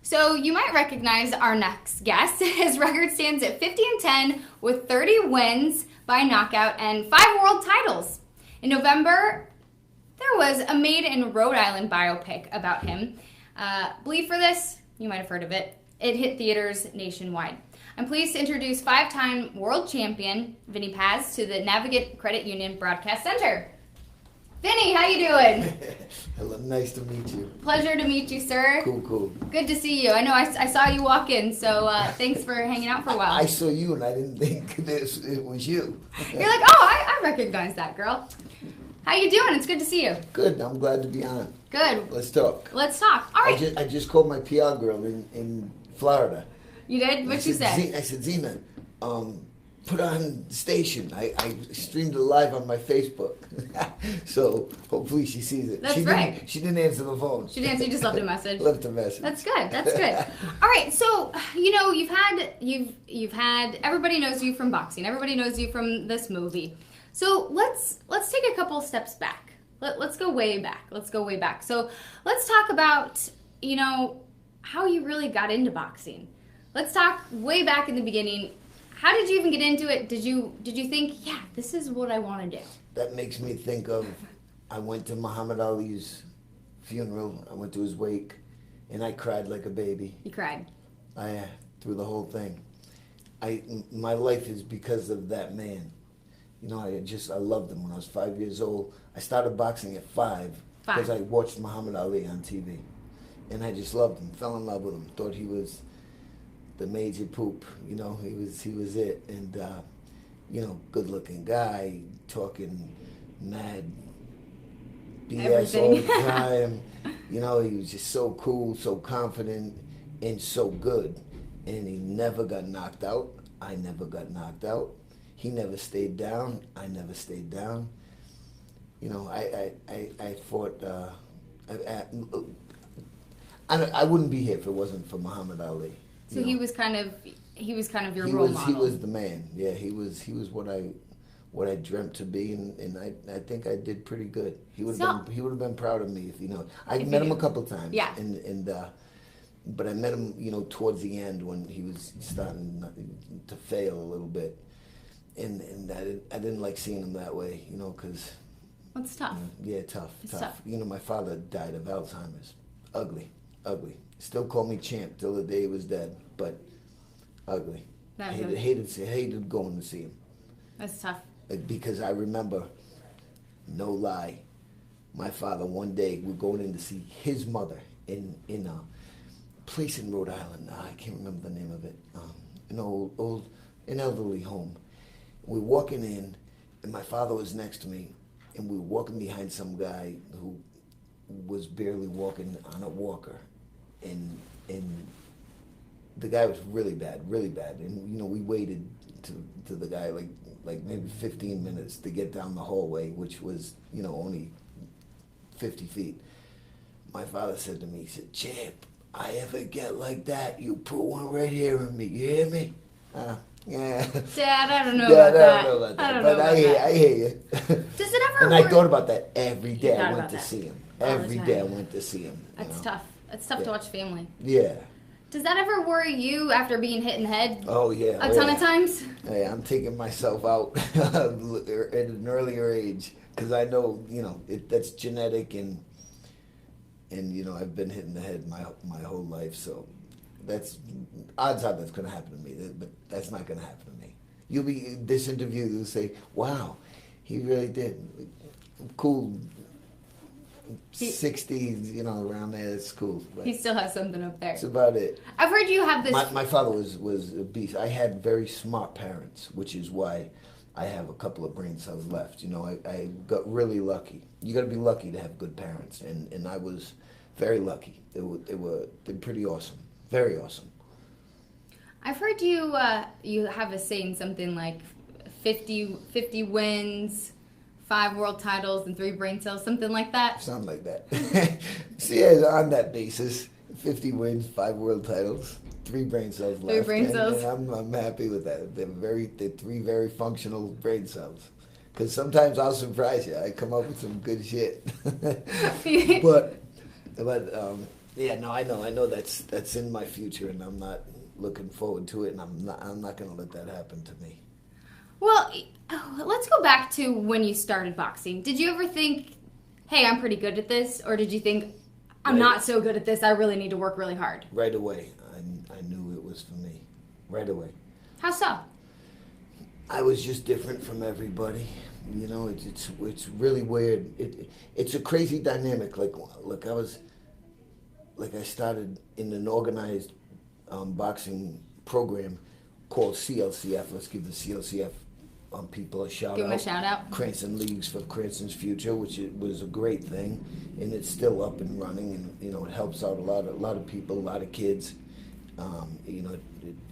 So you might recognize our next guest. His record stands at 50-10 with 30 wins by knockout and 5 world titles. In November, there was a Made in Rhode Island biopic about him. Believe for this, you might have heard of it. It hit theaters nationwide. I'm pleased to introduce 5-time world champion Vinny Paz to the Navigant Credit Union Broadcast Center. Vinny, how you doing? Hello, nice to meet you. Pleasure to meet you, sir. Cool. Good to see you. I know I saw you walk in, so thanks for hanging out for a while. I saw you and I didn't think it was you. You're like, oh, I recognize that girl. How you doing? It's good to see you. Good, I'm glad to be on. Good. Let's talk. All right. I just called my PR girl in Florida. You did? What'd she say? I said, Zena, put on the station. I streamed it live on my Facebook. So hopefully she sees it. That's right. She didn't answer the phone. She didn't answer, you just left a message. Left a message. That's good. All right, so you've had everybody knows you from boxing. Everybody knows you from this movie. So let's take a couple steps back. Let's go way back. So let's talk about how you really got into boxing. Let's talk way back in the beginning. How did you even get into it? Did you think, yeah, this is what I want to do? That makes me think of, I went to Muhammad Ali's funeral. I went to his wake, and I cried like a baby. You cried? Through the whole thing. My life is because of that man. I loved him when I was 5 years old. I started boxing at 5 because I watched Muhammad Ali on TV. And I just loved him, fell in love with him, thought he was the major poop, he was it. And, good looking guy, talking mad BS all the time. He was just so cool, so confident, and so good. And he never got knocked out. I never got knocked out. He never stayed down. I never stayed down. I fought. I wouldn't be here if it wasn't for Muhammad Ali. So he was kind of your role model. He was the man. Yeah, he was what I dreamt to be, and I think I did pretty good. He would have been proud of me if I met him a couple of times. Yeah. But I met him towards the end when he was starting to fail a little bit, and I didn't like seeing him that way. Because. It's tough. Yeah, tough. My father died of Alzheimer's. Ugly. Still call me champ till the day he was dead, but ugly. Hated going to see him. That's tough. Because I remember, no lie, my father one day, we're going in to see his mother in a place in Rhode Island. I can't remember the name of it. An elderly home. We're walking in, and my father was next to me, and we were walking behind some guy who was barely walking on a walker. And the guy was really bad. And we waited to the guy like maybe 15 minutes to get down the hallway, which was only 50 feet. My father said to me, he said, "Champ, I ever get like that, you put one right here in me. You hear me?" Yeah. Dad, I don't know about that. But I hear you. Does it ever? And I thought about that every day. I went to see him. Every day I went to see him. That's tough. It's tough to watch family. Yeah. Does that ever worry you after being hit in the head? Oh, yeah. A ton of times? Hey, I'm taking myself out at an earlier age because I know, that's genetic and I've been hit in the head my whole life. So that's odds are that's going to happen to me, but that's not going to happen to me. You'll be this interview. You'll say, "Wow, he really did." Cool. 60s, around there, it's cool. He still has something up there. That's about it. I've heard you have this. My father was a beast. I had very smart parents, which is why I have a couple of brain cells left. I got really lucky. You got to be lucky to have good parents, and I was very lucky. They're pretty awesome, very awesome. I've heard you have a saying something like 50 wins, 5 world titles, and 3 brain cells, something like that. Something like that. See, on that basis, 50 wins, 5 world titles, 3 brain cells left. 3 brain cells. And I'm happy with that. They're 3 very functional brain cells. Because sometimes I'll surprise you. I come up with some good shit. but Yeah, no, I know that's in my future, and I'm not looking forward to it, and I'm not going to let that happen to me. Well, let's go back to when you started boxing. Did you ever think, hey, I'm pretty good at this? Or did you think, I'm not so good at this, I really need to work really hard? Right away, I knew it was for me. Right away. How so? I was just different from everybody. You know, it's really weird. It's a crazy dynamic. I started in an organized boxing program called CLCF. Let's give the CLCF people a shout out. Give them a shout out. Cranston Leagues for Cranston's Future, which was a great thing, and it's still up and running, and you know it helps out a lot of people, a lot of kids. You know,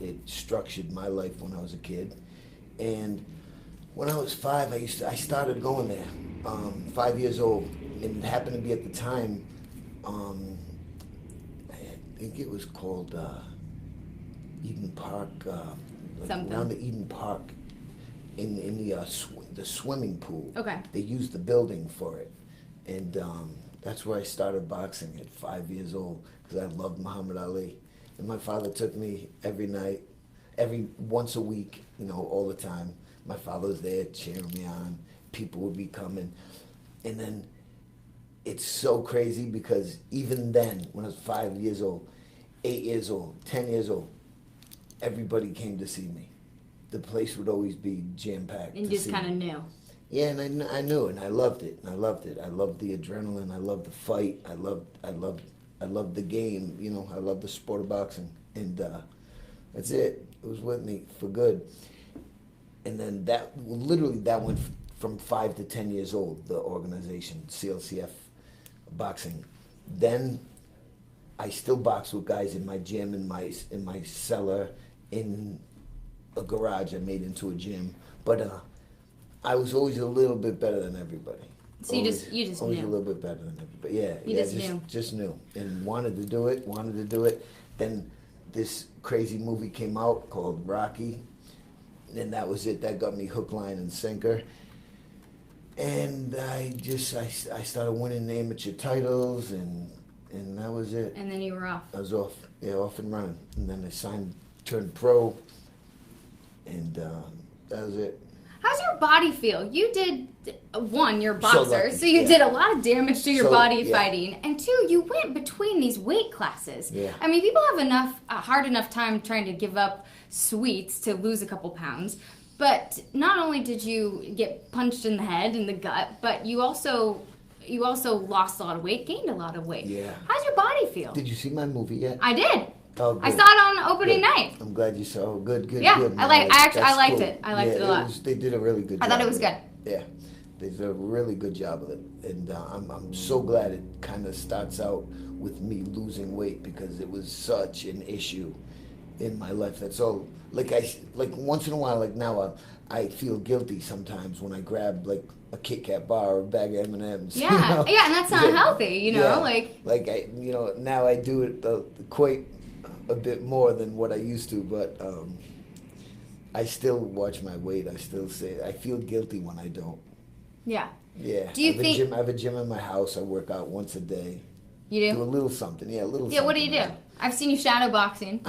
it structured my life when I was a kid, and when I was 5, I started going there. 5 years old, and it happened to be at the time. I think it was called Eden Park. Around the Eden Park, in the swimming pool. Okay. They used the building for it, and that's where I started boxing at 5 years old because I loved Muhammad Ali, and my father took me every night, once a week, you know, all the time. My father was there cheering me on. People would be coming, and then it's so crazy because even then, when I was 5 years old, 8 years old, 10 years old, everybody came to see me. The place would always be jam-packed. And you just kind of knew. Yeah, and I knew, and I loved it. I loved the adrenaline. I loved the fight. I loved the game. You know, I loved the sport of boxing, and that's it. It was with me for good. And then that went from 5 to 10 years old. The organization CLCF boxing. Then I still box with guys in my gym, in my cellar, in a garage I made into a gym. But I was always a little bit better than everybody. So you just always knew. a little bit better than everybody. Yeah, You just knew, and wanted to do it. Then this crazy movie came out called Rocky, and that was it. That got me hook, line, and sinker. And I started winning amateur titles, and that was it. And then you were off. I was off and running. And then I turned pro, and that was it. How's your body feel? You did, one, you're a boxer, so you yeah. did a lot of damage to your body yeah. fighting. And two, you went between these weight classes. Yeah. I mean, people have a hard enough time trying to give up sweets to lose a couple pounds. But not only did you get punched in the head and the gut, but you also lost a lot of weight, gained a lot of weight. Yeah. How's your body feel? Did you see my movie yet? I did. Oh, good. I saw it on opening night. I'm glad you saw. Good. Yeah, good. I liked Cool. it. I liked it a lot. They did a really good job. I thought it was with good. Yeah, they did a really good job of it, and I'm so glad it kind of starts out with me losing weight because it was such an issue in my life. That's all. Like once in a while, like now, I feel guilty sometimes when I grab like a Kit Kat bar or a bag of M&Ms. Yeah, you know? yeah, and that's not healthy, you know, yeah. Now I do it quite a bit more than what I used to, but I still watch my weight. I still say I feel guilty when I don't. Yeah. Yeah. Do you think I have a gym in my house. I work out once a day. You do? Do a little something. Yeah, a little. Yeah. What do something you do? I've seen you shadow boxing.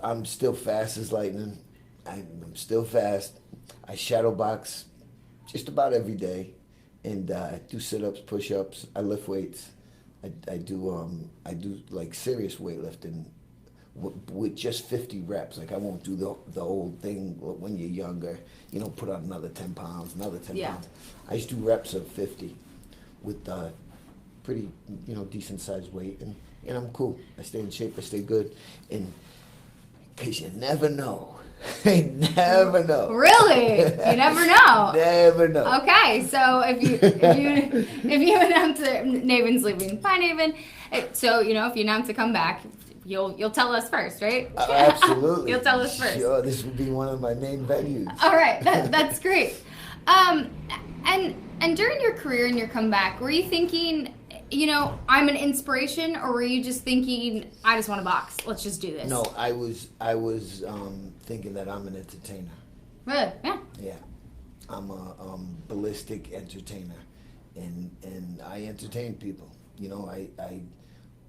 I'm still fast as lightning. I'm still fast. I shadow box just about every day, and I do sit-ups, push-ups. I lift weights. I do like serious weightlifting with just 50 reps. Like I won't do the old thing when you're younger. You know, put on another 10 pounds, another 10 pounds. I just do reps of 50 with pretty decent sized weight, and I'm cool. I stay in shape. I stay good, and because you never know. I never know. Really? You never know. Never know. Okay, so if you announce that Naven's leaving, bye Naven. So if you announce to come back, you'll tell us first, right? Absolutely. You'll tell us first. Sure, this will be one of my main venues. All right, that's great. And during your career and your comeback, were you thinking, I'm an inspiration, or were you just thinking, I just want to box, let's just do this? No, I was thinking that I'm an entertainer. Really? Yeah. Yeah, I'm a ballistic entertainer, and I entertain people. I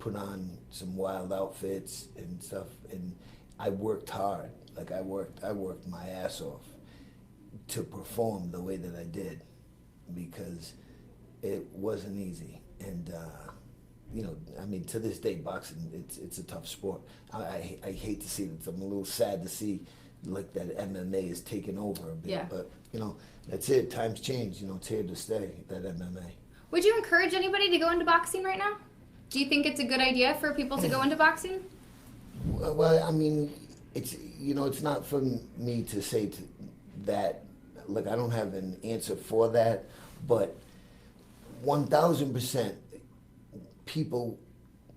put on some wild outfits and stuff, and I worked hard. Like I worked my ass off to perform the way that I did, because it wasn't easy. And you know, I mean, to this day, boxing, it's a tough sport. I hate to see it. I'm a little sad to see like that MMA is taking over a bit. Yeah. But you know, that's it. Times change. You know, it's here to stay. That MMA. Would you encourage anybody to go into boxing right now? Do you think it's a good idea for people to go into boxing? Well, I mean, it's, you know, it's not for me to say that. Like, I don't have an answer for that, but 1,000% people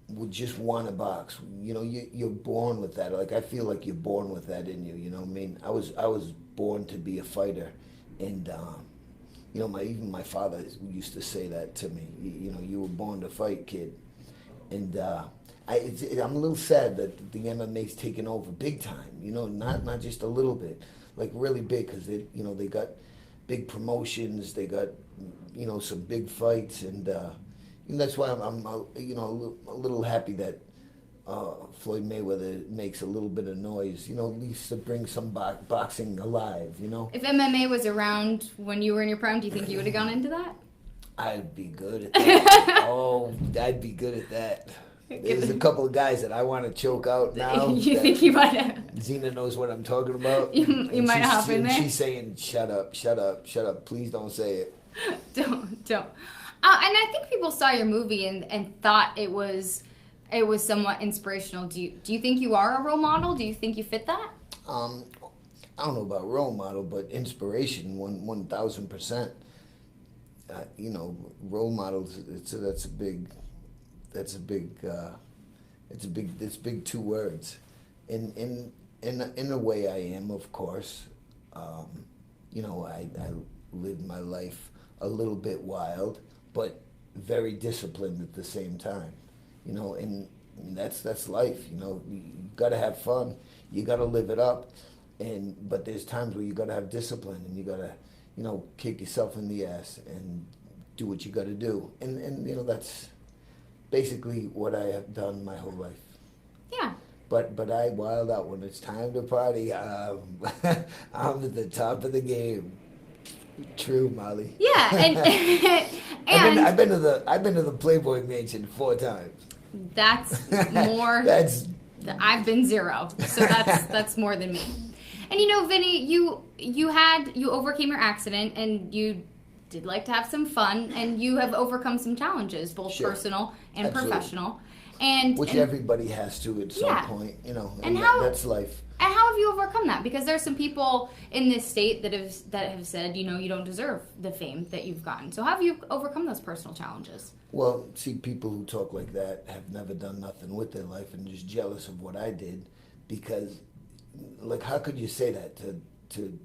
would just want to box. You know, you're born with that. Like, I feel like you're born with that in you. You know what I mean? I was born to be a fighter, and you know, even my father used to say that to me. You know, you were born to fight, kid. And I'm a little sad that the MMA's taken over big time. You know, not just a little bit, like really big, because they, you know, they got big promotions, they got, you know, some big fights, and that's why I'm you know, a little happy that Floyd Mayweather makes a little bit of noise. You know, at least to bring some boxing alive. You know. If MMA was around when you were in your prime, do you think you would have gone into that? I'd be good at that. Oh, I'd be good at that. There's a couple of guys that I want to choke out now. You think you might have? Zena knows what I'm talking about. You might hop in there. She's saying, shut up, shut up, shut up. Please don't say it. Don't. And I think people saw your movie and thought it was somewhat inspirational. Do you think you are a role model? Do you think you fit that? I don't know about role model, but inspiration, 1,000%. You know, role models. It's big two words. In a way, I am, of course. You know, I lived my life a little bit wild, but very disciplined at the same time. You know, and that's life. You know, you gotta have fun. You gotta live it up. But there's times where you gotta have discipline, and you gotta, you know, kick yourself in the ass and do what you got to do. And you know, that's basically what I have done my whole life. Yeah. But I wild out when it's time to party. I'm at the top of the game. True, Molly. Yeah, and I've been to the Playboy Mansion 4 times. That's more. I've been 0, so that's more than me. And you know, Vinny, you overcame your accident, and you did like to have some fun, and you have overcome some challenges, both personal and professional. Which everybody has to at some point, you know, and that's life. And how have you overcome that? Because there's some people in this state that have said, you know, you don't deserve the fame that you've gotten. So how have you overcome those personal challenges? Well, see, people who talk like that have never done nothing with their life and just jealous of what I did, because, like, how could you say that to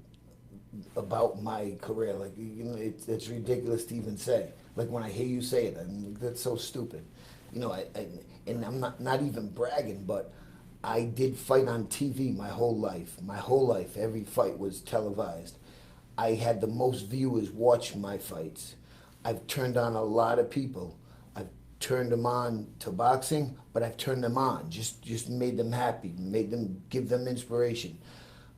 about my career? Like, you know, it's ridiculous to even say. Like, when I hear you say it, that's so stupid. You know, and I'm not even bragging, but I did fight on TV my whole life. My whole life, every fight was televised. I had the most viewers watch my fights. I've turned on a lot of people. I've turned them on to boxing, but I've turned them on, just made them happy, give them inspiration.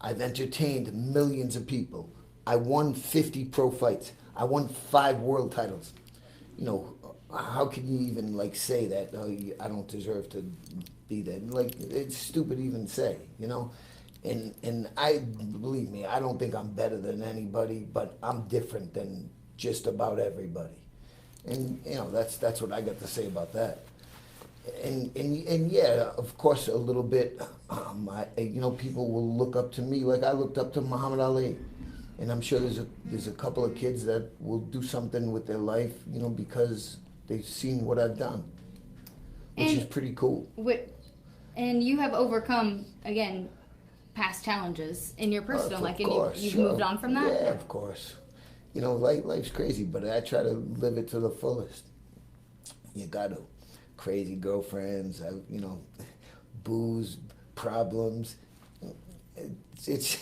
I've entertained millions of people. I won 50 pro fights. I won 5 world titles. You know, how can you even, like, say that, oh, I don't deserve to be there? Like, it's stupid to even say, you know? And believe me, I don't think I'm better than anybody, but I'm different than just about everybody. And, you know, that's what I got to say about that. And yeah, of course, a little bit, you know, people will look up to me like I looked up to Muhammad Ali. And I'm sure there's a couple of kids that will do something with their life, you know, because they've seen what I've done, which is pretty cool. And you have overcome, again, past challenges in your personal life, and you've moved on from that? Yeah, of course. You know, life's crazy, but I try to live it to the fullest. You got to. Crazy girlfriends, you know, booze, problems. It's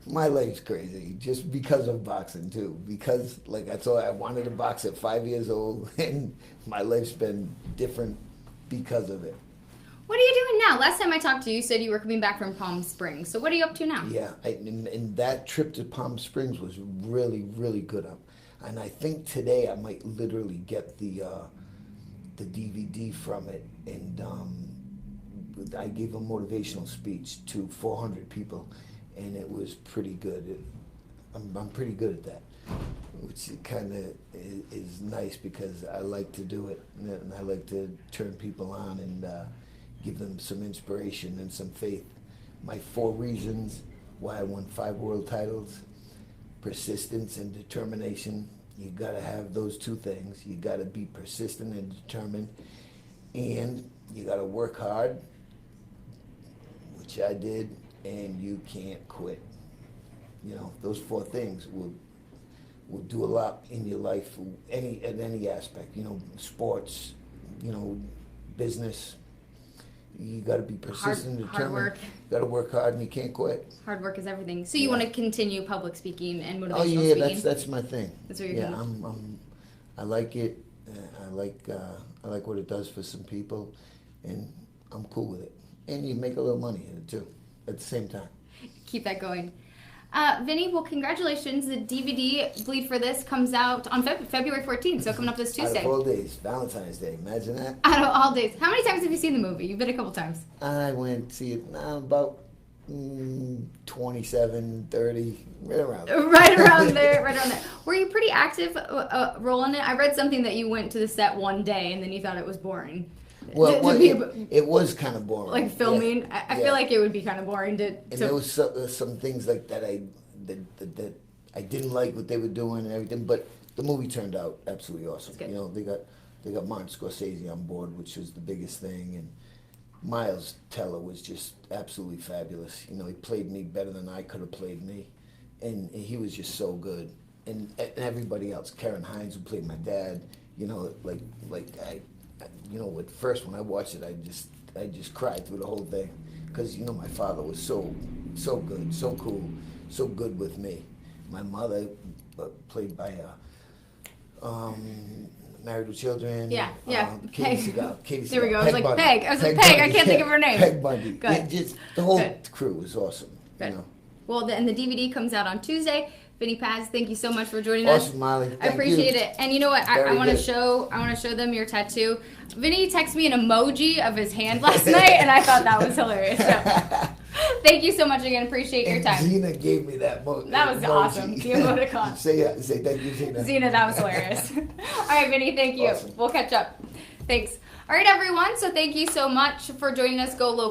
my life's crazy just because of boxing too. Because, like I told you, I wanted to box at 5 years old, and my life's been different because of it. What are you doing now? Last time I talked to you, you said you were coming back from Palm Springs. So what are you up to now? Yeah, and that trip to Palm Springs was really, really good. And I think today I might literally get the DVD from it. And I gave a motivational speech to 400 people, and it was pretty good. I'm pretty good at that, which kind of is nice because I like to do it, and I like to turn people on and give them some inspiration and some faith. My 4 reasons why I won 5 world titles: persistence and determination. You got to have those 2 things. You got to be persistent and determined, and you got to work hard, which I did, and you can't quit. You know, those 4 things will do a lot in your life, at any aspect. You know, sports, you know, business. You got to be persistent and determined. Hard work. You got to work hard, and you can't quit. Hard work is everything. So you want to continue public speaking and motivational speaking? speaking? That's my thing. That's what you're doing. I like it. I like what it does for some people, and I'm cool with it. And you make a little money in it too, at the same time. Keep that going. Vinny, well, congratulations. The DVD, Bleed for This, comes out on February 14th, so coming up this Tuesday. Out of all days, Valentine's Day, imagine that. Out of all days. How many times have you seen the movie? You've been a couple times. I went to see it about 27, 30, right around there. Right around there. Were you pretty active rolling it? I read something that you went to the set one day and then you thought it was boring. Well, it was kind of boring. Like filming? Yeah. I feel like it would be kind of boring to... And there was some things like that I didn't like what they were doing and everything, but the movie turned out absolutely awesome. You know, they got Martin Scorsese on board, which was the biggest thing, and Miles Teller was just absolutely fabulous. You know, he played me better than I could have played me, and he was just so good. And everybody else, Karen Hines, who played my dad, you know, you know, at first when I watched it, I just cried through the whole thing, because you know my father was so good, so cool, so good with me. My mother, played by Married with Children. Yeah. Katie Seagal. There we go. I was like Peg. I can't think of her name. Peg Bundy. Good. The whole crew was awesome. Good. You know. Well, and the DVD comes out on Tuesday. Vinny Paz, thank you so much for joining us. Awesome, Molly. I appreciate it. And you know what? I want to show them your tattoo. Vinny texted me an emoji of his hand last night, and I thought that was hilarious. So, thank you so much again. Appreciate your time. Zena gave me that That was awesome. The emoticon. Say thank you, Zena. Zena, that was hilarious. All right, Vinny, thank you. Awesome. We'll catch up. Thanks. All right, everyone. So thank you so much for joining us. Go Local.